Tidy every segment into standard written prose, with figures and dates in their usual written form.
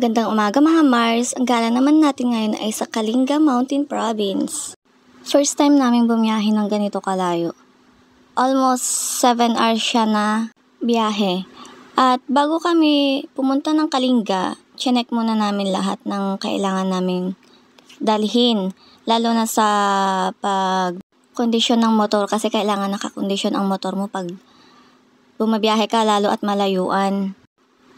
Magandang umaga mga Mars, ang gala naman natin ngayon ay sa Kalinga Mountain Province. First time namin bumiyahe ng ganito kalayo. Almost 7 hours siya na biyahe. At bago kami pumunta ng Kalinga, chinek muna namin lahat ng kailangan naming dalhin. Lalo na sa pag-kondisyon ng motor kasi kailangan nakakondisyon ang motor mo pag bumabiyahe ka lalo at malayuan.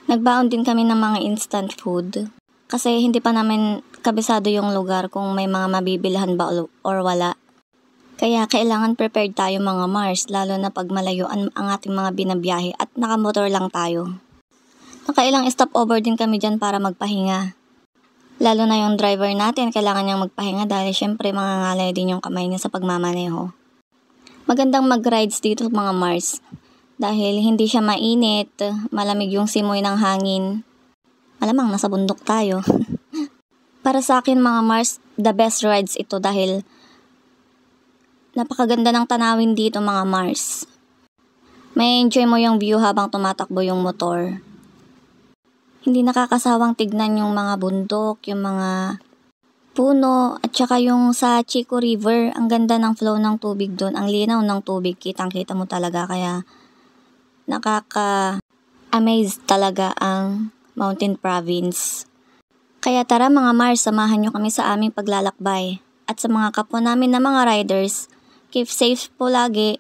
Nagbaon din kami ng mga instant food kasi hindi pa namin kabisado yung lugar kung may mga mabibilhan ba or wala. Kaya kailangan prepared tayo mga Mars lalo na pag malayuan ang ating mga binabiyahe at nakamotor lang tayo. Nakailang stopover din kami dyan para magpahinga. Lalo na yung driver natin kailangan niyang magpahinga dahil syempre mangangalay din yung kamay niya sa pagmamaneho. Magandang mag-rides dito mga Mars. Dahil hindi siya mainit, malamig yung simoy ng hangin. Malamang nasa bundok tayo. Para sa akin mga Mars, the best rides ito dahil napakaganda ng tanawin dito mga Mars. May enjoy mo yung view habang tumatakbo yung motor. Hindi nakakasawang tignan yung mga bundok, yung mga puno, at saka yung sa Chico River, ang ganda ng flow ng tubig doon, ang linaw ng tubig, kitang-kita mo talaga kaya nakaka-amaze talaga ang Mountain Province. Kaya tara mga Mars, samahan nyo kami sa aming paglalakbay. At sa mga kapwa namin na mga riders, keep safe po lagi.